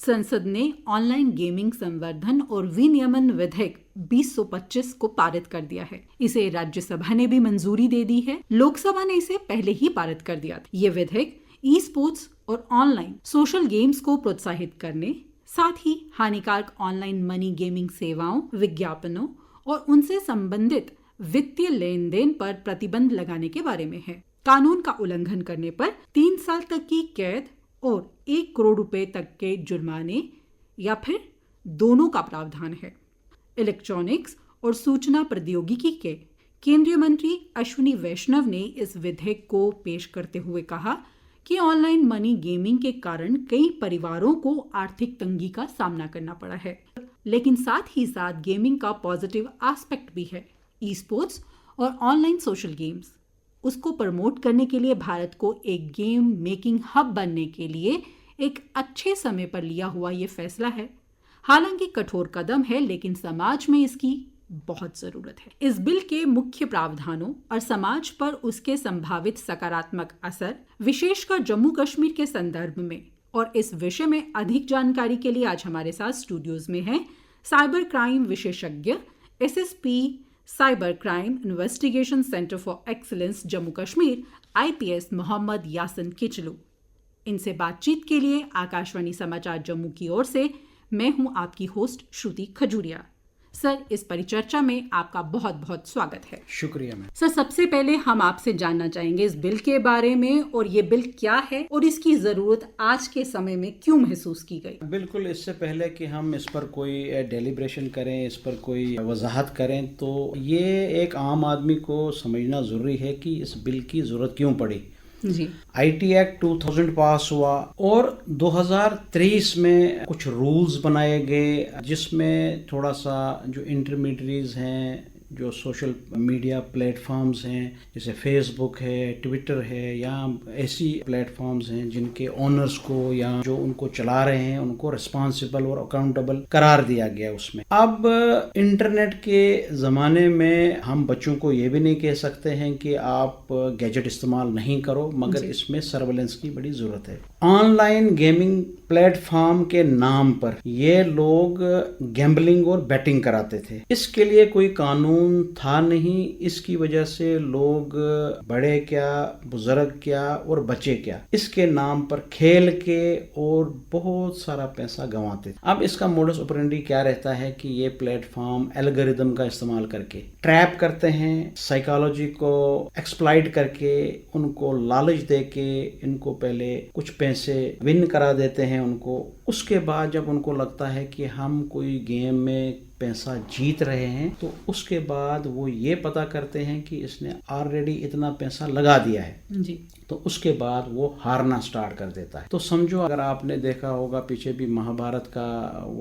संसद ने online gaming संवर्धन और विनियमन विधेयक 2025 को पारित कर दिया है। इसे राज्यसभा ने भी मंजूरी दे दी है। लोकसभा ने इसे पहले ही पारित कर दिया था। ये विधेयक ई स्पोर्ट्स और ऑनलाइन सोशल गेम्स को प्रोत्साहित करने, साथ ही हानिकारक ऑनलाइन मनी गेमिंग सेवाओं, विज्ञापनों और उनसे संबंधित वित्तीय लेन देन पर प्रतिबंध लगाने के बारे में है। कानून का उल्लंघन करने पर 3 साल तक की कैद और 1 करोड़ रुपए तक के जुर्माने या फिर दोनों का प्रावधान है। इलेक्ट्रॉनिक्स और सूचना प्रौद्योगिकी के केंद्रीय मंत्री अश्विनी वैष्णव ने इस विधेयक को पेश करते हुए कहा कि ऑनलाइन मनी गेमिंग के कारण कई परिवारों को आर्थिक तंगी का सामना करना पड़ा है, लेकिन साथ ही साथ गेमिंग का पॉजिटिव एस्पेक्ट भी है। ई स्पोर्ट्स और ऑनलाइन सोशल गेम्स उसको प्रमोट करने के लिए भारत को एक गेम मेकिंग हब बनने के लिए एक अच्छे समय पर लिया हुआ ये फैसला है। हालांकि कठोर कदम है, लेकिन समाज में इसकी बहुत जरूरत है। इस बिल के मुख्य प्रावधानों और समाज पर उसके संभावित सकारात्मक असर, विशेषकर जम्मू कश्मीर के संदर्भ में, और इस विषय में अधिक जानकारी के लिए आज हमारे साथ स्टूडियोज में हैं साइबर क्राइम विशेषज्ञ SSP cyber crime investigation centre for excellence Jammu Kashmir IPS Mohammad Yasin Kichloo. इनसे बातचीत के लिए आकाशवाणी समाचार जम्मू की ओर से मैं हूं आपकी होस्ट श्रुति खजूरिया। सर, इस परिचर्चा में आपका बहुत बहुत स्वागत है। शुक्रिया मैम। सर, सबसे पहले हम आपसे जानना चाहेंगे इस बिल के बारे में, और ये बिल क्या है और इसकी जरूरत आज के समय में क्यों महसूस की गई। बिल्कुल, इससे पहले कि हम इस पर कोई डेलिब्रेशन करें, इस पर कोई वजाहत करें, तो ये एक आम आदमी को समझना जरूरी है कि इस बिल की जरूरत क्यों पड़ी। जी। IT एक्ट 2000 पास हुआ और 2023 में कुछ रूल्स बनाए गए, जिसमें थोड़ा सा जो इंटरमीडियरीज हैं, जो सोशल मीडिया प्लेटफॉर्म्स हैं, जैसे फेसबुक है, ट्विटर है, या ऐसी प्लेटफॉर्म्स हैं जिनके ओनर्स को या जो उनको चला रहे हैं उनको रिस्पॉन्सिबल और अकाउंटेबल करार दिया गया उसमें। अब इंटरनेट के ज़माने में हम बच्चों को ये भी नहीं कह सकते हैं कि आप गैजेट इस्तेमाल नहीं करो, मगर इसमें सर्वेलेंस की बड़ी ज़रूरत है। ऑनलाइन गेमिंग प्लेटफॉर्म के नाम पर ये लोग गैम्बलिंग और बैटिंग कराते थे। इसके लिए कोई कानून था नहीं। इसकी वजह से लोग, बड़े क्या, बुजुर्ग क्या और बच्चे क्या, इसके नाम पर खेल के और बहुत सारा पैसा गंवाते थे। अब इसका मोडस ऑपरेंडी क्या रहता है कि ये प्लेटफॉर्म एल्गोरिदम का इस्तेमाल करके ट्रैप करते हैं, साइकोलॉजी को एक्सप्लॉइट करके, उनको लालच देके इनको पहले कुछ पैसे विन करा देते हैं उनको। उसके बाद जब उनको लगता है कि हम कोई गेम में पैसा जीत रहे हैं, तो उसके बाद वो ये पता करते हैं कि इसने ऑलरेडी इतना पैसा लगा दिया है जी। तो उसके बाद वो हारना स्टार्ट कर देता है। तो समझो, अगर आपने देखा होगा पीछे भी महाभारत का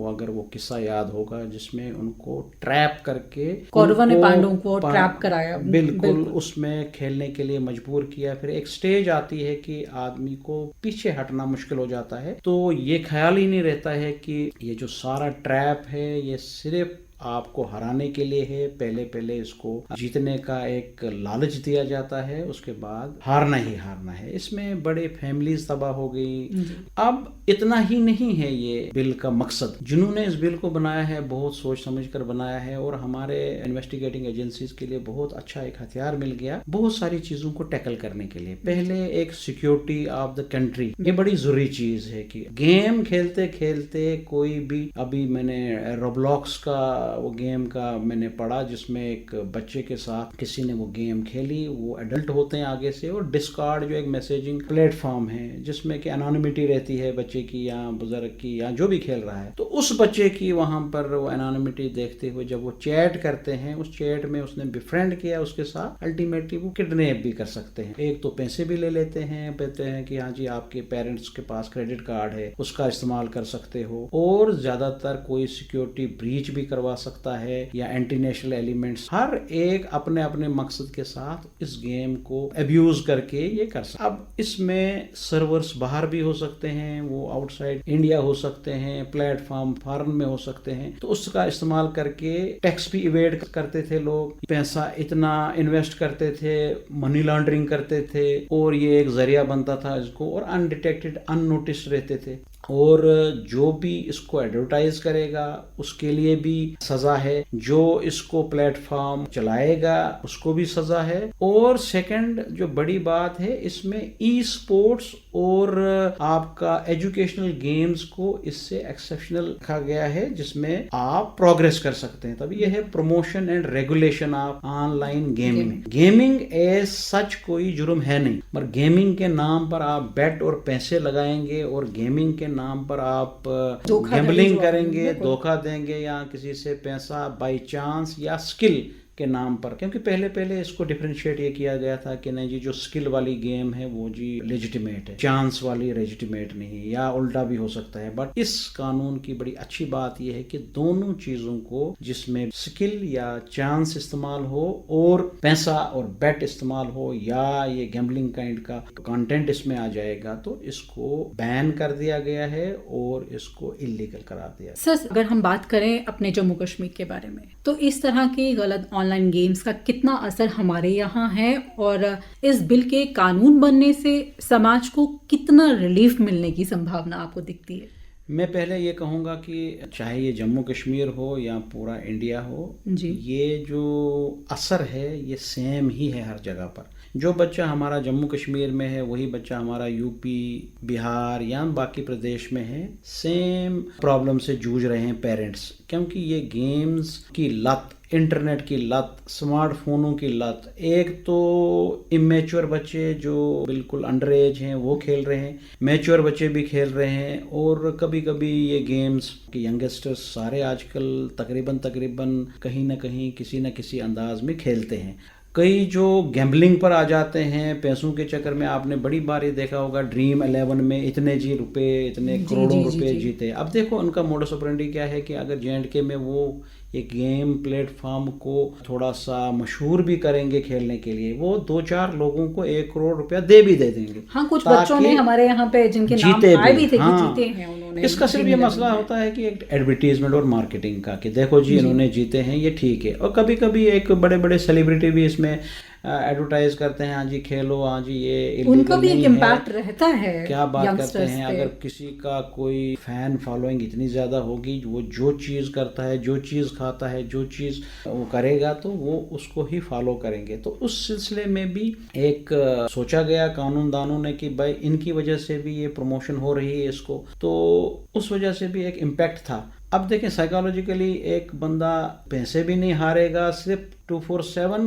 अगर वो किस्सा याद होगा जिसमें उनको ट्रैप करके कौरवों ने पांडवों को ट्रैप कराया। बिल्कुल उसमें खेलने के लिए मजबूर किया। फिर एक स्टेज आती है कि आदमी को पीछे हटना मुश्किल हो जाता है, तो ये ख्याल ही नहीं रहता है कि ये जो सारा ट्रैप है ये सिर्फ आपको हराने के लिए है। पहले इसको जीतने का एक लालच दिया जाता है, उसके बाद हारना ही हारना है। इसमें बड़े फैमिलीज तबाह हो गई। अब इतना ही नहीं है ये बिल का मकसद। जिन्होंने इस बिल को बनाया है बहुत सोच समझ कर बनाया है, और हमारे इन्वेस्टिगेटिंग एजेंसीज के लिए बहुत अच्छा एक हथियार मिल गया बहुत सारी चीजों को टैकल करने के लिए। पहले एक सिक्योरिटी ऑफ द कंट्री, ये बड़ी जरूरी चीज है कि गेम खेलते खेलते कोई भी, अभी मैंने रोब्लॉक्स का वो गेम का मैंने पढ़ा जिसमें एक बच्चे के साथ किसी ने वो गेम खेली। वो एडल्ट होते हैं आगे से, और डिस्कॉर्ड जो एक मैसेजिंग प्लेटफॉर्म है जिसमें कि एनोनिमिटी रहती है बच्चे की या बुजुर्ग की या जो भी खेल रहा है, तो उस बच्चे की वहां पर वो एनोनिमिटी देखते हुए जब वो चैट करते हैं, उस चैट में उसने बिफ्रेंड किया उसके साथ, अल्टीमेटली वो किडनैप भी कर सकते हैं। एक तो पैसे भी ले लेते हैं, कहते हैं कि हाँ जी आपके पेरेंट्स के पास क्रेडिट कार्ड है उसका इस्तेमाल कर सकते हो, और ज्यादातर कोई सिक्योरिटी ब्रीच भी करवा सकता है, या एंटी नेशनल एलिमेंट्स, हर एक अपने अपने मकसद के साथ इस गेम को अब्यूज करके ये कर सकते। अब इसमें सर्वर्स बाहर भी हो सकते हैं, वो आउटसाइड इंडिया हो सकते हैं, प्लेटफॉर्म फॉरेन में हो सकते हैं, तो उसका इस्तेमाल करके टैक्स भी इवेड करते थे लोग, पैसा इतना इन्वेस्ट करते थे, मनी लॉन्ड्रिंग करते थे, और ये एक जरिया बनता था इसको, और अनडिटेक्टेड अननोटिस्ड रहते थे। और जो भी इसको एडवर्टाइज करेगा उसके लिए भी सजा है, जो इसको प्लेटफॉर्म चलाएगा उसको भी सजा है। और सेकंड जो बड़ी बात है, इसमें ई स्पोर्ट्स और आपका एजुकेशनल गेम्स को इससे एक्सेप्शनल रखा गया है, जिसमें आप प्रोग्रेस कर सकते हैं। तभी यह है promotion and regulation of online gaming. Gaming as such कोई जुर्म है नहीं, मगर गेमिंग के नाम पर आप बेट और पैसे लगाएंगे और गेमिंग के नाम पर आप गैम्बलिंग करेंगे, धोखा देंगे या किसी से पैसा बाय चांस या स्किल के नाम पर, क्योंकि पहले इसको डिफरेंशिएट ये किया गया था कि नहीं जी जो स्किल वाली गेम है वो जी लेजिटिमेट है, चांस वाली लेजिटिमेट नहीं, या उल्टा भी हो सकता है। बट इस कानून की बड़ी अच्छी बात यह है कि दोनों चीजों को, जिसमें स्किल या चांस इस्तेमाल हो और पैसा और बेट इस्तेमाल हो या ये गैम्बलिंग काइंड का कंटेंट इसमें आ जाएगा, तो इसको बैन कर दिया गया है और इसको इलीगल करार दिया। सर, अगर हम बात करें अपने जम्मू कश्मीर के बारे में, तो इस तरह की गलत ऑनलाइन गेम्स का कितना असर हमारे यहाँ है और इस बिल के कानून बनने से समाज को कितना रिलीफ मिलने की संभावना आपको दिखती है? मैं पहले ये कहूँगा कि चाहे ये जम्मू कश्मीर हो या पूरा इंडिया हो जी, ये जो असर है ये सेम ही है हर जगह पर। जो बच्चा हमारा जम्मू कश्मीर में है वही बच्चा हमारा यूपी, बिहार या बाकी प्रदेश में है, सेम प्रॉब्लम से जूझ रहे हैं पेरेंट्स। क्योंकि ये गेम्स की लत, इंटरनेट की लत, स्मार्टफोनों की लत, एक तो इमेच्योर बच्चे जो बिल्कुल अंडर एज हैं वो खेल रहे हैं, मैच्योर बच्चे भी खेल रहे हैं, और कभी कभी ये गेम्स के यंगस्टर्स सारे आजकल तकरीबन कहीं ना कहीं किसी न किसी अंदाज में खेलते हैं। कई जो गैम्बलिंग पर आ जाते हैं पैसों के चक्कर में, आपने बड़ी बार ये देखा होगा ड्रीम 11 में इतने इतने करोड़ों रुपए जीते। अब देखो उनका मोडस ऑपरेंडी क्या है कि अगर J&K में वो एक गेम प्लेटफॉर्म को थोड़ा सा मशहूर भी करेंगे खेलने के लिए, वो 2-4 लोगों को 1 करोड़ रुपया दे देंगे। हाँ, कुछ बच्चों ने हमारे यहाँ पे जिनके नाम आए भी थे कि जीते हैं उन्होंने। इसका सिर्फ ये मसला होता है कि एक एडवर्टीजमेंट और मार्केटिंग का कि देखो जी इन्होंने जीते हैं, ये ठीक है। और कभी कभी एक बड़े सेलिब्रिटी भी इसमें एडवर्टाइज करते हैं, हाँ जी खेलो, हाँ जी ये उनका भी एक इम्पैक्ट रहता है। क्या बात करते हैं, अगर किसी का कोई फैन फॉलोइंग इतनी ज्यादा होगी, वो जो चीज करता है, जो चीज खाता है, जो चीज वो करेगा, तो वो उसको ही फॉलो करेंगे। तो उस सिलसिले में भी एक सोचा गया कानूनदानों ने कि भाई इनकी वजह से भी ये प्रमोशन हो रही है इसको, तो उस वजह से भी एक इम्पैक्ट था। अब देखें साइकोलॉजिकली एक बंदा पैसे भी नहीं हारेगा, सिर्फ 24/7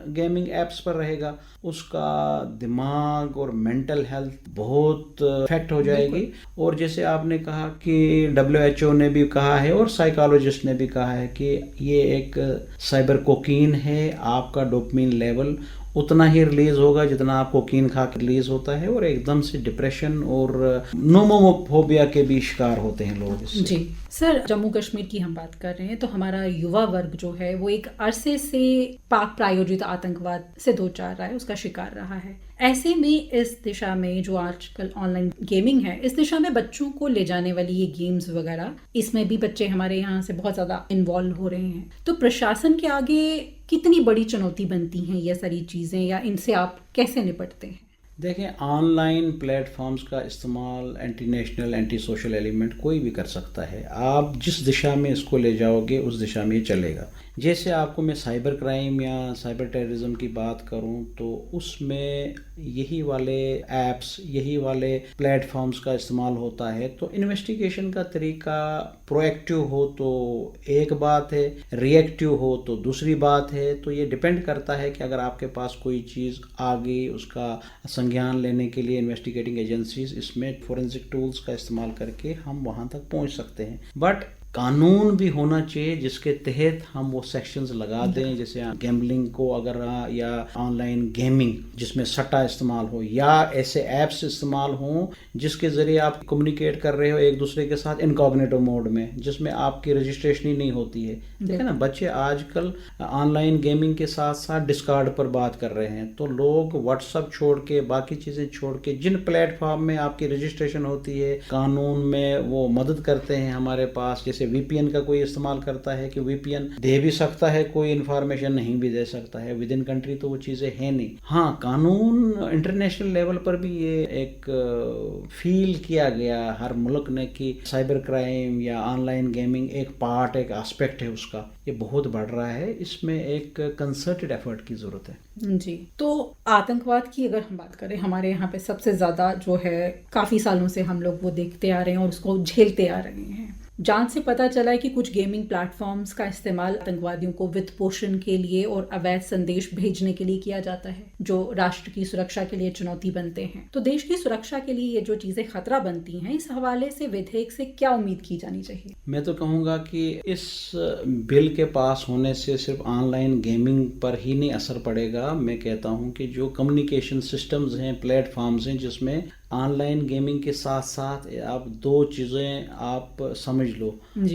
गेमिंग एप्स पर रहेगा, उसका दिमाग और मेंटल हेल्थ बहुत इफेक्ट हो जाएगी। और जैसे आपने कहा कि WHO ने भी कहा है और साइकोलॉजिस्ट ने भी कहा है कि ये एक साइबर कोकीन है, आपका डोपामिन लेवल उतना ही रिलीज होगा जितना आप कोकीन खा के रिलीज होता है, और एकदम से डिप्रेशन और नोमोफोबिया के भी शिकार होते हैं लोग इससे। जी सर, जम्मू कश्मीर की हम बात कर रहे हैं तो हमारा युवा वर्ग जो है वो एक अरसे से पाक प्रायोजित आतंकवाद से दो चार रहा है, उसका शिकार रहा है। ऐसे में इस दिशा में जो आजकल ऑनलाइन गेमिंग है, इस दिशा में बच्चों को ले जाने वाली ये गेम्स वगैरह, इसमें भी बच्चे हमारे यहाँ से बहुत ज्यादा इन्वॉल्व हो रहे हैं। तो प्रशासन के आगे कितनी बड़ी चुनौती बनती हैं ये सारी चीजें, या इनसे आप कैसे निपटते हैं? देखें, ऑनलाइन प्लेटफॉर्म्स का इस्तेमाल anti national, anti social element कोई भी कर सकता है। आप जिस दिशा में इसको ले जाओगे उस दिशा में ये चलेगा। जैसे आपको मैं साइबर क्राइम या साइबर टेररिज्म की बात करूं तो उसमें यही वाले ऐप्स, यही वाले प्लेटफॉर्म्स का इस्तेमाल होता है। तो इन्वेस्टिगेशन का तरीका प्रोएक्टिव हो तो एक बात है, रिएक्टिव हो तो दूसरी बात है। तो ये डिपेंड करता है कि अगर आपके पास कोई चीज़ आ गई, उसका संज्ञान लेने के लिए इन्वेस्टिगेटिंग एजेंसीज इसमें फोरेंसिक टूल्स का इस्तेमाल करके हम वहाँ तक पहुँच सकते हैं। बट कानून भी होना चाहिए जिसके तहत हम वो सेक्शंस लगा दें, जैसे गैम्बलिंग को अगर, या ऑनलाइन गेमिंग जिसमें सट्टा इस्तेमाल हो, या ऐसे ऐप्स इस्तेमाल हों जिसके ज़रिए आप कम्युनिकेट कर रहे हो एक दूसरे के साथ इनकॉग्निटो मोड में, जिसमें आपकी रजिस्ट्रेशन ही नहीं होती है। देखिए ना, बच्चे आजकल ऑनलाइन गेमिंग के साथ साथ डिस्कॉर्ड पर बात कर रहे हैं। तो लोग व्हाट्सअप छोड़ के, बाकी चीज़ें छोड़ के, जिन प्लेटफॉर्म में आपकी रजिस्ट्रेशन होती है, कानून में वो मदद करते हैं हमारे पास, जैसे जैसे वीपीएन का कोई इस्तेमाल करता है कि वीपीएन दे भी सकता है, कोई इन्फॉर्मेशन नहीं भी दे सकता है विद इन कंट्री, तो वो चीज़ें हैं नहीं। हाँ, कानून इंटरनेशनल लेवल पर भी ये एक फील किया गया हर मुल्क ने कि साइबर क्राइम या ऑनलाइन गेमिंग एक पार्ट, एक एस्पेक्ट है उसका, ये बहुत बढ़ रहा है। इसमें एक कंसर्टेड एफर्ट की ज़रूरत है। जी, तो आतंकवाद की अगर हम बात करें, हमारे यहाँ पे सबसे ज़्यादा जो है काफ़ी सालों से हम लोग वो देखते आ रहे हैं और उसको झेलते आ रहे हैं। जांच से पता चला है कि कुछ गेमिंग प्लेटफॉर्म्स का इस्तेमाल आतंकवादियों को वित्त पोषण के लिए और अवैध संदेश भेजने के लिए किया जाता है, जो राष्ट्र की सुरक्षा के लिए चुनौती बनते हैं। तो देश की सुरक्षा के लिए ये जो चीजें खतरा बनती हैं, इस हवाले से विधेयक से क्या उम्मीद की जानी चाहिए? मैं तो कहूँगा कि इस बिल के पास होने से सिर्फ ऑनलाइन गेमिंग पर ही नहीं असर पड़ेगा। मैं कहता हूँ कि जो कम्युनिकेशन सिस्टम्स हैं, प्लेटफॉर्म्स हैं, जिसमें ऑनलाइन गेमिंग के साथ साथ आप दो चीज़ें आप समझ लो,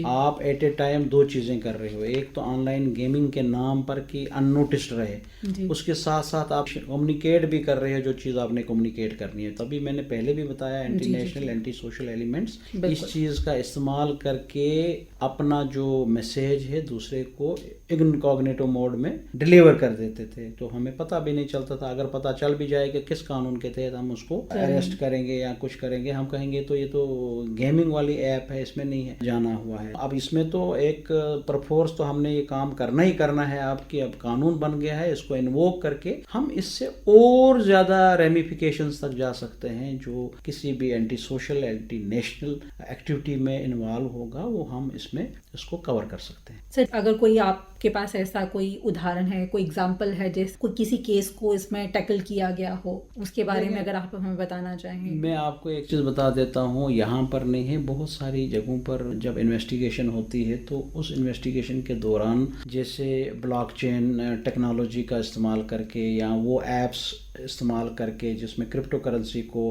आप एट ए टाइम दो चीज़ें कर रहे हो। एक तो ऑनलाइन गेमिंग के नाम पर कि अननोटिस्ड रहे, उसके साथ साथ आप कम्युनिकेट भी कर रहे हो जो चीज़ आपने कम्युनिकेट करनी है। तभी मैंने पहले भी बताया anti national, anti social elements इस चीज़ का इस्तेमाल करके अपना जो मैसेज है दूसरे को इनकॉग्निटो मोड में डिलीवर कर देते थे, तो हमें पता भी नहीं चलता था। अगर पता चल भी जाए कि किस कानून के तहत हम उसको अरेस्ट करेंगे या कुछ करेंगे, हम कहेंगे तो ये तो गेमिंग वाली ऐप है, इसमें नहीं है, जाना हुआ है। अब इसमें तो एक परफोर्स तो हमने ये काम करना ही करना है आपकी, अब कानून बन गया है, इसको इन्वोक करके हम इससे और ज्यादा रेमिफिकेशंस तक जा सकते हैं। जो किसी भी anti social, anti national activity में इन्वॉल्व होगा वो हम इसमें इसको कवर कर सकते हैं। सर, अगर कोई आपके पास ऐसा कोई उदाहरण है, कोई एग्जांपल है जैसे कोई किसी केस को इसमें टैकल किया गया हो, उसके बारे में अगर आप हमें बताना चाहें। मैं आपको एक चीज़ बता देता हूँ, यहाँ पर नहीं है, बहुत सारी जगहों पर जब इन्वेस्टिगेशन होती है तो उस इन्वेस्टिगेशन के दौरान जैसे ब्लॉकचेन टेक्नोलॉजी का इस्तेमाल करके या वो एप्स इस्तेमाल करके जिसमें क्रिप्टो करेंसी को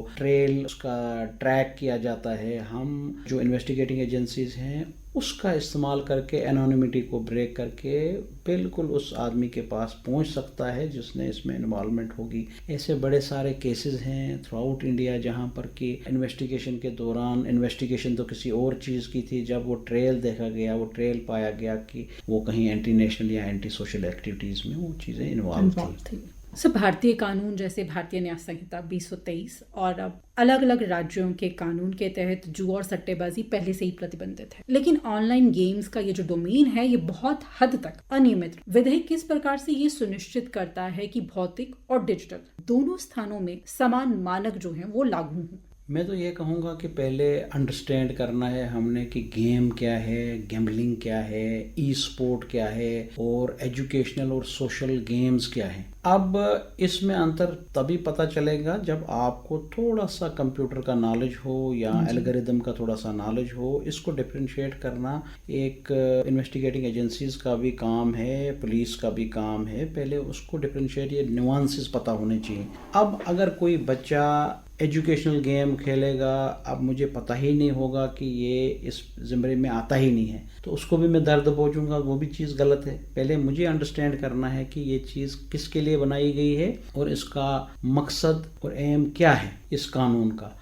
उसका ट्रैक किया जाता है, हम जो इन्वेस्टिगेटिंग एजेंसीज हैं उसका इस्तेमाल करके एनोनिमिटी को ब्रेक करके बिल्कुल उस आदमी के पास पहुंच सकता है जिसने इसमें इन्वॉल्वमेंट होगी। ऐसे बड़े सारे केसेस हैं थ्रू आउट इंडिया जहां पर कि इन्वेस्टिगेशन के दौरान, इन्वेस्टिगेशन तो किसी और चीज़ की थी, जब वो ट्रेल देखा गया, वो ट्रेल पाया गया कि वो कहीं एंटी नेशनल या एंटी सोशल एक्टिविटीज़ में वो चीज़ें इन्वॉल्व थी। सर, भारतीय कानून जैसे भारतीय न्याय संहिता 2023 और अब अलग अलग राज्यों के कानून के तहत जुआ और सट्टेबाजी पहले से ही प्रतिबंधित है, लेकिन ऑनलाइन गेम्स का ये जो डोमेन है ये बहुत हद तक अनियमित। विधेयक किस प्रकार से ये सुनिश्चित करता है कि भौतिक और डिजिटल दोनों स्थानों में समान मानक जो हैं वो लागू हों? मैं तो ये कहूँगा कि पहले अंडरस्टैंड करना है हमने कि गेम क्या है, गैम्बलिंग क्या है, ई स्पोर्ट क्या है और एजुकेशनल और सोशल गेम्स क्या है। अब इसमें अंतर तभी पता चलेगा जब आपको थोड़ा सा कंप्यूटर का नॉलेज हो या एल्गोरिदम का थोड़ा सा नॉलेज हो। इसको डिफरेंशिएट करना एक इन्वेस्टिगेटिंग एजेंसीज का भी काम है, पुलिस का भी काम है। पहले उसको डिफरेंशिएट, ये न्यूआंसेस पता होने चाहिए। अब अगर कोई बच्चा एजुकेशनल गेम खेलेगा, अब मुझे पता ही नहीं होगा कि ये इस ज़िम्मे में आता ही नहीं है, तो उसको भी मैं दर्द पहुंचूंगा, वो भी चीज़ गलत है। पहले मुझे अंडरस्टैंड करना है कि ये चीज़ किसके लिए बनाई गई है और इसका मकसद और एम क्या है इस कानून का।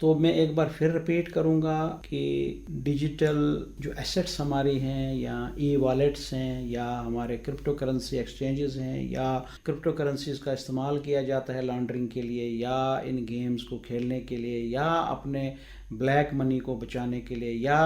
तो मैं एक बार फिर रिपीट करूंगा कि डिजिटल जो एसेट्स हमारी हैं या ई वॉलेट्स हैं या हमारे क्रिप्टो करेंसी एक्सचेंजेस हैं या क्रिप्टो करेंसीज का इस्तेमाल किया जाता है लॉन्ड्रिंग के लिए या इन गेम्स को खेलने के लिए या अपने ब्लैक मनी को बचाने के लिए या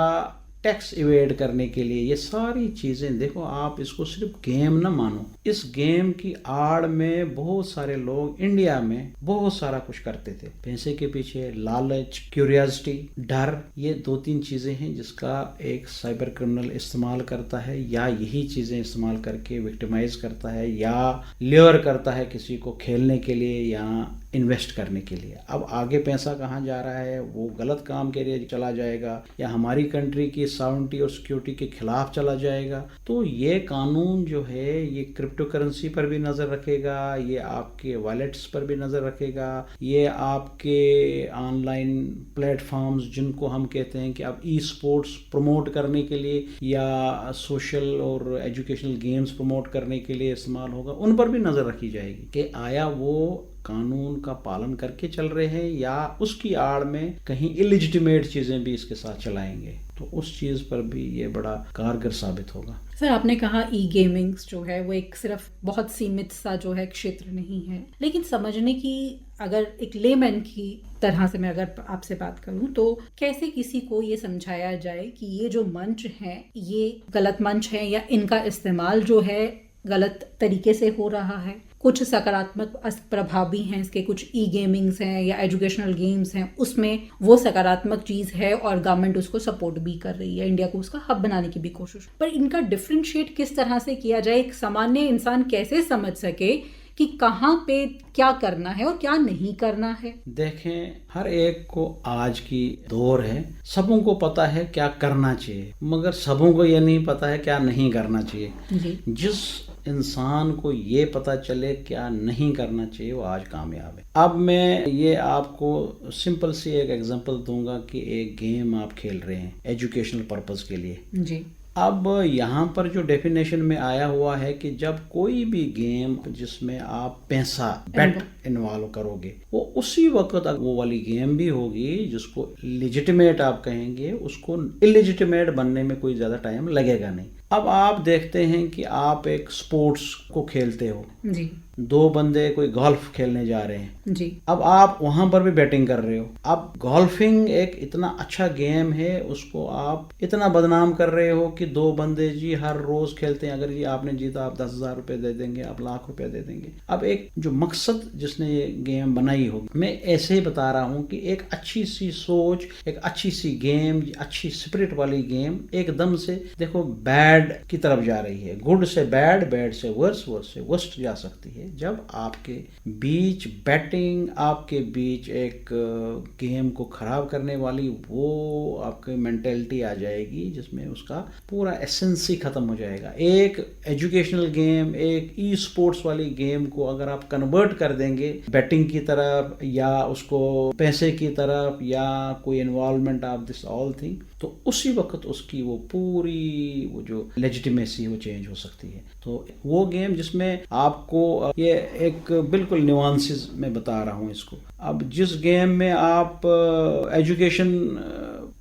टैक्स इवेड करने के लिए, ये सारी चीज़ें देखो, आप इसको सिर्फ गेम ना मानो। इस गेम की आड़ में बहुत सारे लोग इंडिया में बहुत सारा कुछ करते थे। पैसे के पीछे लालच, क्यूरियोसिटी, डर, ये 2-3 चीज़ें हैं जिसका एक साइबर क्रिमिनल इस्तेमाल करता है या यही चीज़ें इस्तेमाल करके विक्टिमाइज करता है या ल्योर करता है किसी को खेलने के लिए या इन्वेस्ट करने के लिए। अब आगे पैसा कहाँ जा रहा है, वो गलत काम के लिए चला जाएगा या हमारी कंट्री की सॉवरेनिटी और सिक्योरिटी के खिलाफ चला जाएगा। तो ये कानून जो है ये क्रिप्टो करेंसी पर भी नज़र रखेगा, ये आपके वॉलेट्स पर भी नज़र रखेगा, ये आपके ऑनलाइन प्लेटफॉर्म्स जिनको हम कहते हैं कि अब ई स्पोर्ट्स प्रमोट करने के लिए या सोशल और एजुकेशनल गेम्स प्रमोट करने के लिए इस्तेमाल होगा, उन पर भी नज़र रखी जाएगी कि आया वो कानून का पालन करके चल रहे हैं या उसकी आड़ में कहीं इलिजिटिमेट चीजें भी इसके साथ चलाएंगे, तो उस चीज पर भी ये बड़ा कारगर साबित होगा। सर, आपने कहा ई गेमिंग्स जो है वो एक सिर्फ बहुत सीमित सा जो है क्षेत्र नहीं है, लेकिन समझने की अगर एक लेमैन की तरह से मैं अगर आपसे बात करूं तो कैसे किसी को ये समझाया जाए कि ये जो मंच है ये गलत मंच है या इनका इस्तेमाल जो है गलत तरीके से हो रहा है। कुछ सकारात्मक प्रभाव भी हैं इसके, कुछ ई गेमिंग्स हैं या एजुकेशनल गेम्स हैं, उसमें वो सकारात्मक चीज़ है और गवर्नमेंट उसको सपोर्ट भी कर रही है, इंडिया को उसका हब बनाने की भी कोशिश। पर इनका डिफरेंशिएट किस तरह से किया जाए, एक सामान्य इंसान कैसे समझ सके कि कहाँ पे क्या करना है और क्या नहीं करना है। देखें, हर एक को आज की दौर है, सबों को पता है क्या करना चाहिए, मगर सबों को ये नहीं पता है क्या नहीं करना चाहिए जी। जिस इंसान को ये पता चले क्या नहीं करना चाहिए वो आज कामयाब है। अब मैं ये आपको सिंपल सी एक एग्जांपल दूंगा कि एक गेम आप खेल रहे हैं एजुकेशनल पर्पस के लिए जी। अब यहाँ पर जो डेफिनेशन में आया हुआ है कि जब कोई भी गेम जिसमें आप पैसा बेट इन्वॉल्व करोगे वो उसी वक्त वो वाली गेम भी होगी जिसको लेजिटिमेट आप कहेंगे, उसको इलेजिटिमेट बनने में कोई ज्यादा टाइम लगेगा नहीं। अब आप देखते हैं कि आप एक स्पोर्ट्स को खेलते हो जी। दो बंदे कोई गोल्फ खेलने जा रहे हैं जी। अब आप वहां पर भी बैटिंग कर रहे हो। अब गोल्फिंग एक इतना अच्छा गेम है, उसको आप इतना बदनाम कर रहे हो कि दो बंदे जी हर रोज खेलते हैं, अगर जी आपने जीता आप 10,000 रुपए दे देंगे, आप लाख रुपए दे देंगे। अब एक जो मकसद जिसने ये गेम बनाई हो, मैं ऐसे ही बता रहा हूं कि एक अच्छी सी सोच, एक अच्छी सी गेम, अच्छी स्पिरिट वाली गेम एकदम से देखो बैड की तरफ जा रही है, गुड से बैड, बैड से वर्स, वर्स से वर्स्ट जा सकती है। जब आपके बीच बैटिंग, आपके बीच एक गेम को खराब करने वाली वो आपकी मेंटेलिटी आ जाएगी जिसमें उसका पूरा एसेंस ही खत्म हो जाएगा। एक एजुकेशनल गेम, एक ई स्पोर्ट्स वाली गेम को अगर आप कन्वर्ट कर देंगे बैटिंग की तरफ या उसको पैसे की तरफ या कोई involvement of this all thing, तो उसी वक्त उसकी वो पूरी वो जो लेजिटिमेसी वो चेंज हो सकती है। तो वो गेम जिसमें आपको ये एक बिल्कुल न्यूआंसेस में बता रहा हूँ इसको। अब जिस गेम में आप एजुकेशन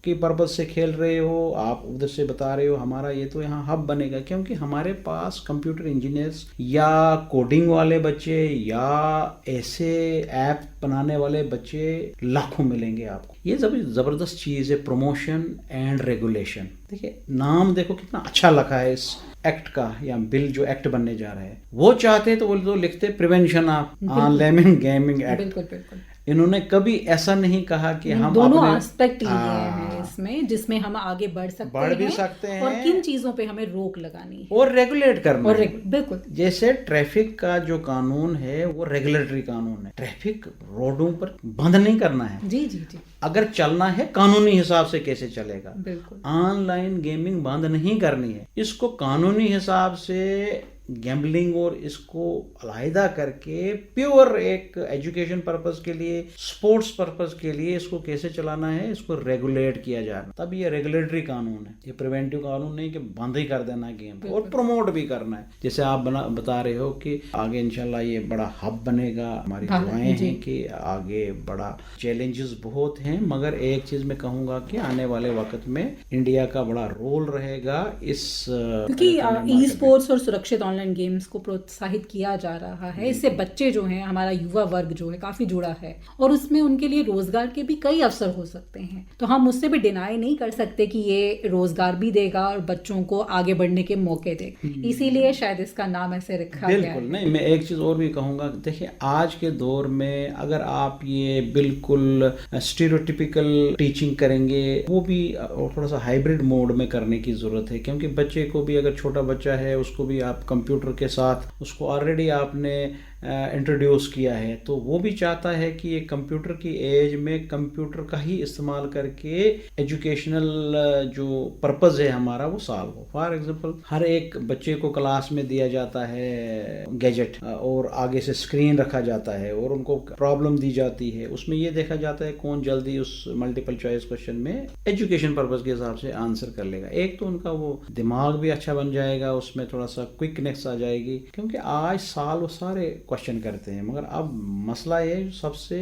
की पर्पज से खेल रहे हो, आप उधर से बता रहे हो हमारा ये तो यहाँ हब बनेगा, क्योंकि हमारे पास कंप्यूटर इंजीनियर्स या कोडिंग वाले बच्चे या ऐसे ऐप बनाने वाले बच्चे लाखों मिलेंगे आपको। ये जबरदस्त चीज है, प्रमोशन एंड रेगुलेशन। देखिए नाम देखो कितना अच्छा लिखा है इस एक्ट का या बिल जो एक्ट बनने जा रहा है। वो चाहते तो वो तो लिखते prevention of online gaming act. बिल्कुल बिल्कुल। इन्होंने कभी ऐसा नहीं कहा कि हम दोनों एस्पेक्ट लिए हैं इसमें, जिसमें हम आगे बढ़ भी सकते हैं और किन चीजों पे हमें रोक लगानी है और रेगुलेट करना है। बिल्कुल। जैसे ट्रैफिक का जो कानून है वो रेगुलेटरी कानून है, ट्रैफिक रोडों पर बंद नहीं करना है। जी जी जी। अगर चलना है कानूनी हिसाब से कैसे चलेगा। बिल्कुल। ऑनलाइन गेमिंग बंद नहीं करनी है, इसको कानूनी हिसाब से गैम्बलिंग और इसको अलहदा करके प्योर एक एजुकेशन पर्पस के लिए, स्पोर्ट्स पर्पस के लिए इसको कैसे चलाना है, इसको रेगुलेट किया जाना। तब ये रेगुलेटरी कानून है, ये प्रिवेंटिव कानून नहीं कि बंद ही कर देना गेम, और प्रमोट भी करना है। जैसे आप बता रहे हो कि आगे इंशाल्लाह ये बड़ा हब बनेगा, हमारी दुआएं हैं कि आगे बड़ा चैलेंजेस बहुत हैं, मगर एक चीज मैं कहूंगा कि आने वाले वक्त में इंडिया का बड़ा रोल रहेगा इस, क्योंकि ई स्पोर्ट्स और सुरक्षित ऑनलाइन गेम्स को प्रोत्साहित किया जा रहा है। इससे बच्चे जो हैं, हमारा युवा वर्ग जो है काफी जुड़ा है और उसमें उनके लिए रोजगार के भी कई अवसर हो सकते हैं। तो हम उससे भी डिनाई नहीं कर सकते कि ये रोजगार भी देगा और बच्चों को आगे बढ़ने के मौके देगा, इसीलिए शायद इसका नाम ऐसे रखा गया है। बिल्कुल नहीं, मैं एक चीज और भी कहूंगा, देखिए आज के दौर में अगर आप ये बिल्कुल स्टीरियोटिपिकल टीचिंग करेंगे, वो भी थोड़ा सा हाइब्रिड मोड में करने की जरूरत है, क्योंकि बच्चे को भी, अगर छोटा बच्चा है उसको भी आप कंप्यूटर के साथ उसको ऑलरेडी आपने इंट्रोड्यूस किया है, तो वो भी चाहता है कि ये कंप्यूटर की एज में कंप्यूटर का ही इस्तेमाल करके एजुकेशनल जो पर्पस है हमारा वो सॉल्व हो। फॉर एग्जांपल हर एक बच्चे को क्लास में दिया जाता है गैजेट और आगे से स्क्रीन रखा जाता है और उनको प्रॉब्लम दी जाती है, उसमें ये देखा जाता है कौन जल्दी उस मल्टीपल चॉइस क्वेश्चन में एजुकेशन पर्पस के हिसाब से आंसर कर लेगा। एक तो उनका वो दिमाग भी अच्छा बन जाएगा, उसमें थोड़ा सा क्विकनेस आ जाएगी, क्योंकि आज साल वो सारे क्वेश्चन करते हैं, मगर अब मसला ये सबसे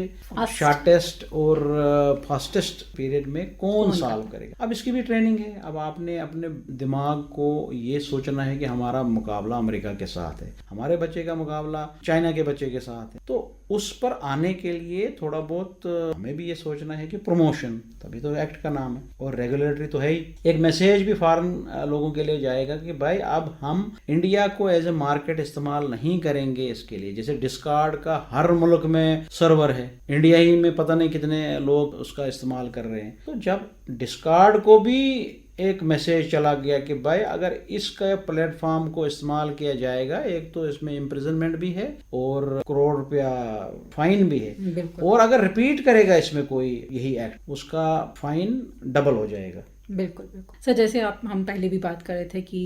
शॉर्टेस्ट और फास्टेस्ट पीरियड में कौन सॉल्व करेगा। अब इसकी भी ट्रेनिंग है। अब आपने अपने दिमाग को ये सोचना है कि हमारा मुकाबला अमेरिका के साथ है, हमारे बच्चे का मुकाबला चाइना के बच्चे के साथ है, तो उस पर आने के लिए थोड़ा बहुत हमें भी ये सोचना है कि प्रमोशन, तभी तो एक्ट का नाम है, और रेगुलेटरी तो है ही। एक मैसेज भी फॉरेन लोगों के लिए जाएगा कि भाई अब हम इंडिया को एज ए मार्केट इस्तेमाल नहीं करेंगे इसके लिए। जैसे डिस्कार्ड का हर मुल्क में सर्वर है, इंडिया ही में पता नहीं कितने लोग उसका इस्तेमाल कर रहे हैं। तो जब डिस्कार्ड को भी एक मैसेज चला गया कि भाई अगर इसका प्लेटफॉर्म को इस्तेमाल किया जाएगा, एक तो इसमें इम्प्रिजनमेंट भी है और करोड़ रुपया फाइन भी है, और अगर रिपीट करेगा इसमें कोई यही एक्ट, उसका फाइन डबल हो जाएगा। बिल्कुल बिल्कुल सर, जैसे हम पहले भी बात कर रहे थे कि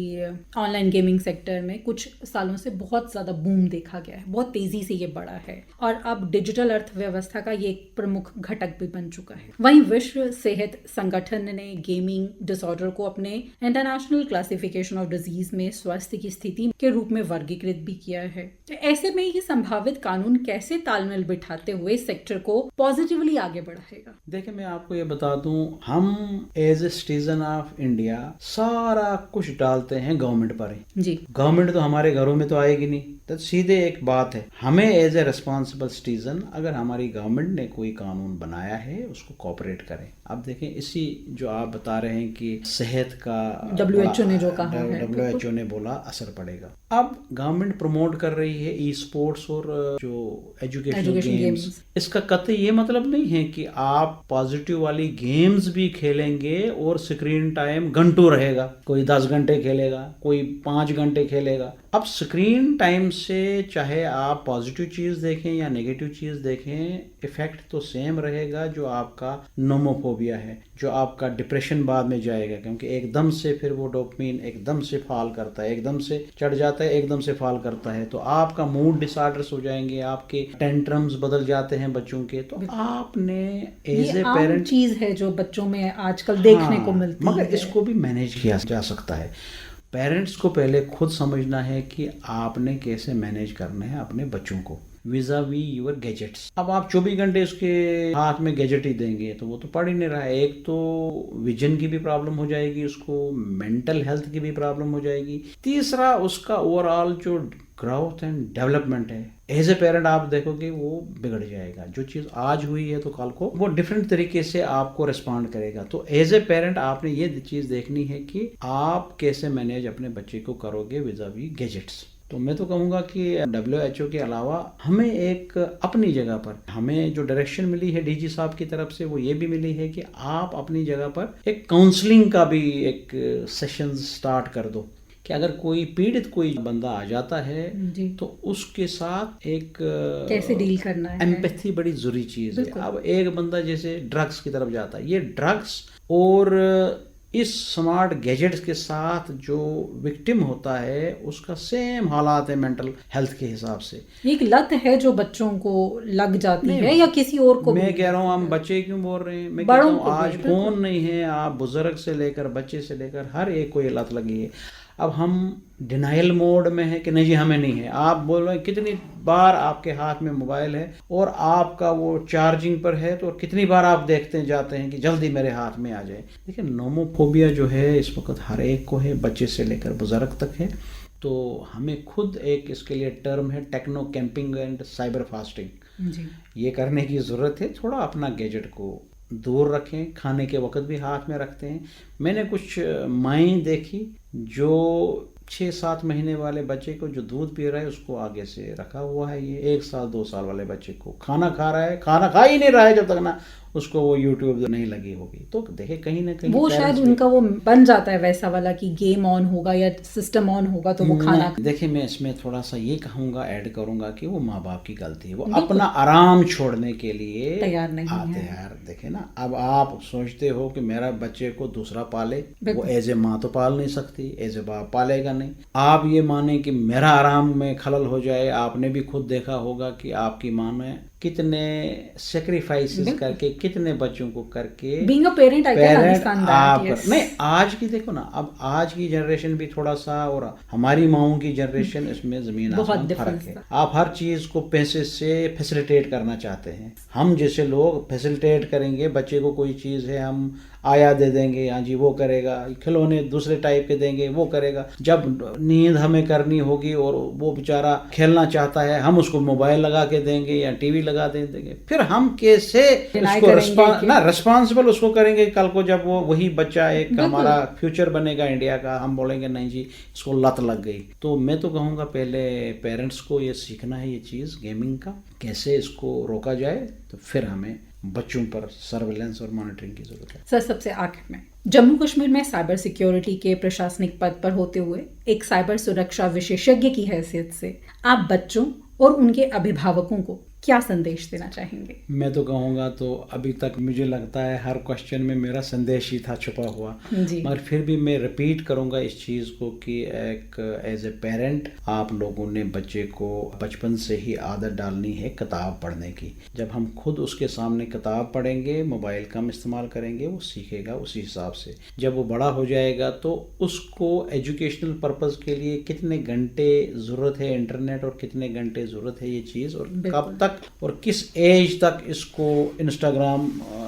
ऑनलाइन गेमिंग सेक्टर में कुछ सालों से बहुत ज़्यादा बूम देखा गया है, बहुत तेज़ी से ये बढ़ा है और अब डिजिटल अर्थव्यवस्था का ये एक प्रमुख घटक भी बन चुका है। वहीं विश्व सेहत संगठन ने गेमिंग डिसऑर्डर को अपने इंटरनेशनल क्लासिफिकेशन ऑफ डिजीज में स्वास्थ्य की स्थिति के रूप में वर्गीकृत भी किया है। तो ऐसे में ये संभावित कानून कैसे तालमेल बिठाते हुए सेक्टर को पॉजिटिवली आगे बढ़ाएगा? देखिए, मैं आपको ये बता दूं, हम as a citizen of India सारा कुछ डालते हैं गवर्नमेंट पर ही जी। गवर्नमेंट तो हमारे घरों में तो आएगी नहीं, तो सीधे एक बात है, हमें एज ए रिस्पॉन्सिबल सिटीजन अगर हमारी गवर्नमेंट ने कोई कानून बनाया है उसको कोऑपरेट करें। अब देखें, इसी जो आप बता रहे हैं कि सेहत का WHO ने जो कहा है, WHO ने बोला असर पड़ेगा। अब गवर्नमेंट प्रमोट कर रही है ई स्पोर्ट्स और जो एजुकेशन गेम्स। इसका कतई ये मतलब नहीं है कि आप पॉजिटिव वाली गेम्स भी खेलेंगे और स्क्रीन टाइम घंटों रहेगा, कोई 10 घंटे खेलेगा, कोई 5 घंटे खेलेगा। अब स्क्रीन टाइम से चाहे आप पॉजिटिव चीज देखें या नेगेटिव चीज देखें, इफेक्ट तो सेम रहेगा। जो आपका नोमोफोबिया है, जो आपका डिप्रेशन बाद में जाएगा, क्योंकि एकदम से फिर वो डोपामिन एकदम से फॉल करता है, एकदम से चढ़ जाता है, एकदम से फॉल करता है, तो आपका मूड डिसऑर्डर्स हो जाएंगे, आपके टेंट्रम्स बदल जाते हैं बच्चों के। तो आपने एज ए पेरेंट, चीज है जो बच्चों में आजकल देखने को मिलती है, मगर इसको भी मैनेज किया जा सकता है। पेरेंट्स को पहले खुद समझना है कि आपने कैसे मैनेज करना है अपने बच्चों को विजा वी यूर गैजेट्स। अब आप 24 घंटे उसके हाथ में गैजेट ही देंगे तो वो तो पढ़ ही नहीं रहा है। एक तो विजन की भी प्रॉब्लम हो जाएगी, उसको मेंटल हेल्थ की भी प्रॉब्लम हो जाएगी, तीसरा उसका ओवरऑल जो ग्रोथ एंड डेवलपमेंट है एज ए पेरेंट आप देखोगे वो बिगड़ जाएगा। जो चीज़ आज हुई है तो कल को वो डिफरेंट तरीके से आपको रिस्पॉन्ड करेगा। तो एज ए पेरेंट आपने ये चीज़ देखनी है कि आप कैसे मैनेज अपने बच्चे को करोगे विज़ावी गैजेट्स। तो मैं तो कहूँगा कि WHO के अलावा हमें एक अपनी जगह पर, हमें जो डायरेक्शन मिली है DG साहब की तरफ से, वो ये भी मिली है कि आप अपनी जगह पर एक काउंसलिंग का भी एक सेशन स्टार्ट कर दो कि अगर कोई पीड़ित कोई बंदा आ जाता है तो उसके साथ एक कैसे डील करना है, एम्पैथी बड़ी जरूरी चीज़ है। अब एक बंदा जैसे ड्रग्स की तरफ जाता है, ये ड्रग्स और इस स्मार्ट गैजेट्स के साथ जो विक्टिम होता है उसका सेम हालात है मेंटल हेल्थ के हिसाब से। एक लत है जो बच्चों को लग जाती है या किसी और को। मैं कह रहा हूँ, हम बच्चे क्यों बोल रहे हैं, मैं कहता हूँ आज फोन नहीं है, आप बुजुर्ग से लेकर बच्चे से लेकर हर एक को ये लत लगी है। अब हम डिनाइल मोड में है कि नहीं जी हमें नहीं है। आप बोल रहे हैं, कितनी बार आपके हाथ में मोबाइल है और आपका वो चार्जिंग पर है, तो कितनी बार आप देखते जाते हैं कि जल्दी मेरे हाथ में आ जाए। देखिए, नोमोफोबिया जो है इस वक्त हर एक को है, बच्चे से लेकर बुजुर्ग तक है। तो हमें खुद एक इसके लिए टर्म है techno camping and cyber fasting, ये करने की ज़रूरत है। थोड़ा अपना गैजेट को दूर रखें, खाने के वक्त भी हाथ में रखते हैं। मैंने कुछ माएँ देखी जो 6-7 महीने वाले बच्चे को जो दूध पी रहा है उसको आगे से रखा हुआ है, ये 1 साल 2 साल वाले बच्चे को खाना खा रहा है, खाना खा ही नहीं रहा है जब तक ना उसको वो यूट्यूब नहीं लगी होगी। तो देखे कहीं ना कहीं वो शायद उनका वो बन जाता है वैसा वाला कि गेम ऑन होगा या सिस्टम ऑन होगा तो वो खाना। देखिए, मैं इसमें थोड़ा सा ये कहूँगा, ऐड करूँगा कि वो माँ बाप की गलती है, वो अपना आराम छोड़ने के लिए तैयार नहीं आते हैं यार। देखे ना, अब आप सोचते हो कि मेरा बच्चे को दूसरा पाले, वो एज ए माँ तो पाल नहीं सकती, एज ए बाप पालेगा नहीं। आप ये माने कि मेरा आराम में खलल हो जाए। आपने भी खुद देखा होगा कि आपकी माँ ने कितने सेक्रीफाइसेस करके, कितने बच्चों को करके being a parent I can parent understand आप दैट। नहीं, आज की देखो ना, अब आज की जनरेशन भी थोड़ा सा और हमारी माओं की जनरेशन, इसमें जमीन बहुत आसमान फर्क difference है। था। आप हर चीज को पैसे से फैसिलिटेट करना चाहते हैं। हम जैसे लोग फैसिलिटेट करेंगे, बच्चे को कोई चीज है हम आया दे देंगे, हाँ जी वो करेगा, खिलौने दूसरे टाइप के देंगे वो करेगा। जब नींद हमें करनी होगी और वो बेचारा खेलना चाहता है, हम उसको मोबाइल लगा के देंगे या टीवी लगा देंगे। फिर हम कैसे उसको रिस्पॉन्सिबल उसको करेंगे कल को, जब वो वही बच्चा एक हमारा फ्यूचर बनेगा इंडिया का, हम बोलेंगे नहीं जी इसको लत लग गई। तो मैं तो कहूँगा पहले पेरेंट्स को ये सीखना है, ये चीज़ गेमिंग का कैसे इसको रोका जाए, तो फिर हमें बच्चों पर सर्वेलेंस और मॉनिटरिंग की जरूरत है। सर, सबसे आखिर में, जम्मू कश्मीर में साइबर सिक्योरिटी के प्रशासनिक पद पर होते हुए एक साइबर सुरक्षा विशेषज्ञ की हैसियत से आप बच्चों और उनके अभिभावकों को क्या संदेश देना चाहेंगे? मैं तो कहूँगा, तो अभी तक मुझे लगता है हर क्वेश्चन में मेरा संदेश ही था छुपा हुआ, मगर फिर भी मैं रिपीट करूँगा इस चीज़ को कि एक एज ए पेरेंट आप लोगों ने बच्चे को बचपन से ही आदत डालनी है किताब पढ़ने की। जब हम खुद उसके सामने किताब पढ़ेंगे, मोबाइल कम इस्तेमाल करेंगे, वो सीखेगा उसी हिसाब से। जब वो बड़ा हो जाएगा तो उसको एजुकेशनल पर्पज़ के लिए कितने घंटे ज़रूरत है इंटरनेट और कितने घंटे ज़रूरत है ये चीज़, और कब तक और किस एज तक इसको इंस्टाग्राम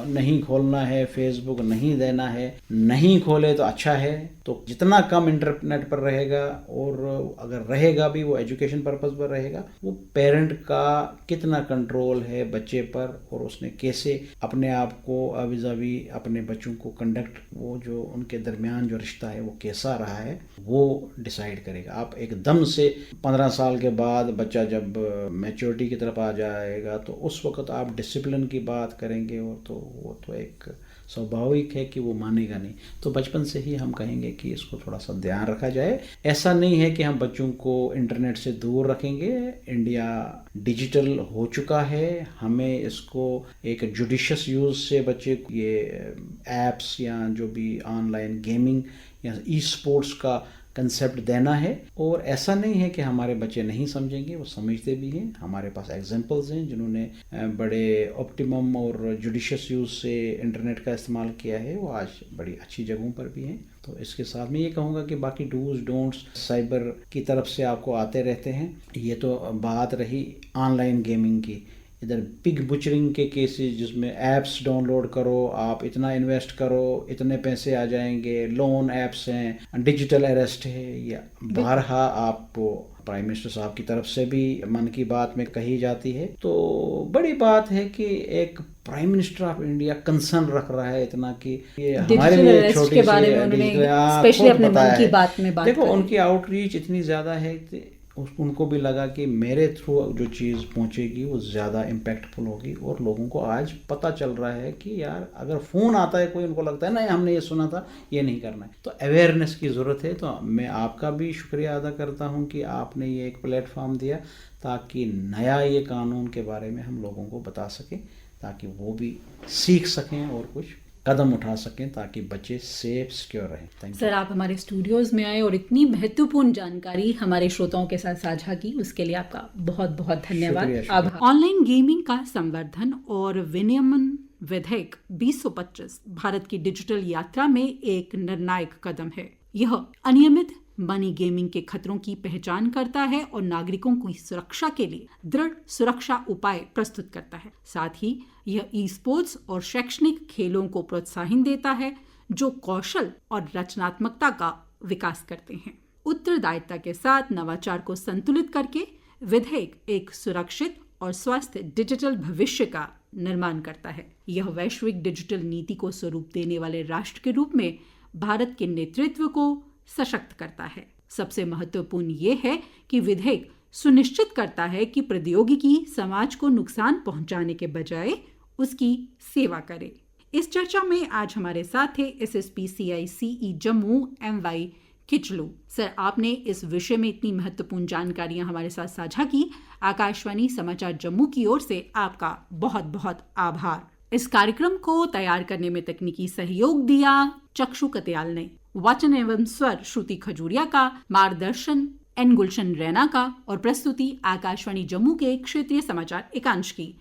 नहीं खोलना है, फेसबुक नहीं देना है, नहीं खोले तो अच्छा है। तो जितना कम इंटरनेट पर रहेगा और अगर रहेगा भी वो एजुकेशन पर्पस पर रहेगा, वो पेरेंट का कितना कंट्रोल है बच्चे पर और उसने कैसे अपने आप को अविज़ावी अपने बच्चों को कंडक्ट, वो जो उनके दरमियान जो रिश्ता है वो कैसा रहा है, वो डिसाइड करेगा। आप एकदम से 15 साल के बाद बच्चा जब मैच्योरिटी की तरफ आ जाएगा तो उस वक्त आप डिसिप्लिन की बात करेंगे, और तो वो तो एक स्वाभाविक है कि वो मानेगा नहीं। तो बचपन से ही हम कहेंगे कि इसको थोड़ा सा ध्यान रखा जाए। ऐसा नहीं है कि हम बच्चों को इंटरनेट से दूर रखेंगे, इंडिया डिजिटल हो चुका है, हमें इसको एक जुडिशियस यूज़ से बच्चे ये ऐप्स या जो भी ऑनलाइन गेमिंग या ई स्पोर्ट्स का कंसेप्ट देना है। और ऐसा नहीं है कि हमारे बच्चे नहीं समझेंगे, वो समझते भी हैं। हमारे पास एग्जांपल्स हैं जिन्होंने बड़े ऑप्टिमम और जुडिशियस यूज़ से इंटरनेट का इस्तेमाल किया है, वो आज बड़ी अच्छी जगहों पर भी हैं। तो इसके साथ में ये कहूँगा कि बाकी डूज डोंट्स साइबर की तरफ से आपको आते रहते हैं। ये तो बात रही ऑनलाइन गेमिंग की। इधर पिग बुचरिंग के केसेस जिसमें ऐप्स डाउनलोड करो, आप इतना इन्वेस्ट करो, इतने पैसे आ जाएंगे, लोन ऐप्स हैं, डिजिटल अरेस्ट है, या बारहा आपको प्राइम मिनिस्टर साहब की तरफ से भी मन की बात में कही जाती है। तो बड़ी बात है कि एक prime minister of India concern रख रहा है इतना कि ये हमारे लिए छोटी के बारे में उन्होंने स्पेशली अपने मन की बात में बात देखो, उनकी आउटरीच इतनी ज़्यादा है कि उनको भी लगा कि मेरे थ्रू जो चीज़ पहुंचेगी वो ज़्यादा इम्पैक्टफुल होगी। और लोगों को आज पता चल रहा है कि यार अगर फ़ोन आता है कोई, उनको लगता है ना हमने ये सुना था, ये नहीं करना है। तो अवेयरनेस की ज़रूरत है। तो मैं आपका भी शुक्रिया अदा करता हूँ कि आपने ये एक प्लेटफॉर्म दिया ताकि नया ये कानून के बारे में हम लोगों को बता सकें, ताकि वो भी सीख सकें और कुछ कदम उठा सकें ताकि बच्चे सेफ सिक्योर रहें। थैंक यू सर, आप हमारे स्टूडियोज में आए और इतनी महत्वपूर्ण जानकारी हमारे श्रोताओं के साथ साझा की, उसके लिए आपका बहुत बहुत धन्यवाद। ऑनलाइन गेमिंग का संवर्धन और विनियमन विधेयक 2025 भारत की डिजिटल यात्रा में एक निर्णायक कदम है। यह अनियमित मनी गेमिंग के खतरों की पहचान करता है और नागरिकों की सुरक्षा के लिए दृढ़ सुरक्षा उपाय प्रस्तुत करता है। साथ ही यह ई स्पोर्ट्स और शैक्षणिक खेलों को प्रोत्साहन देता है जो कौशल और रचनात्मकता का विकास करते हैं। उत्तरदायित्व के साथ नवाचार को संतुलित करके विधेयक एक सुरक्षित और स्वस्थ डिजिटल भविष्य का निर्माण करता है। यह वैश्विक डिजिटल नीति को स्वरूप देने वाले राष्ट्र के रूप में भारत के नेतृत्व को सशक्त करता है। सबसे महत्वपूर्ण ये है कि विधेयक सुनिश्चित करता है कि प्रौद्योगिकी समाज को नुकसान पहुंचाने के बजाय उसकी सेवा करे। इस चर्चा में आज हमारे साथ थे SSP CICE Jammu MY Kitchlew. Sir, आपने इस विषय में इतनी महत्वपूर्ण जानकारियां हमारे साथ साझा की। आकाशवाणी समाचार जम्मू की ओर से आपका बहुत बहुत आभार। इस कार्यक्रम को तैयार करने में तकनीकी सहयोग दिया चक्षु कत्याल ने। वाचन एवं स्वर श्रुति खजूरिया का, मार्गदर्शन एन गुलशन रैना का और प्रस्तुति आकाशवाणी जम्मू के क्षेत्रीय समाचार एकांश की।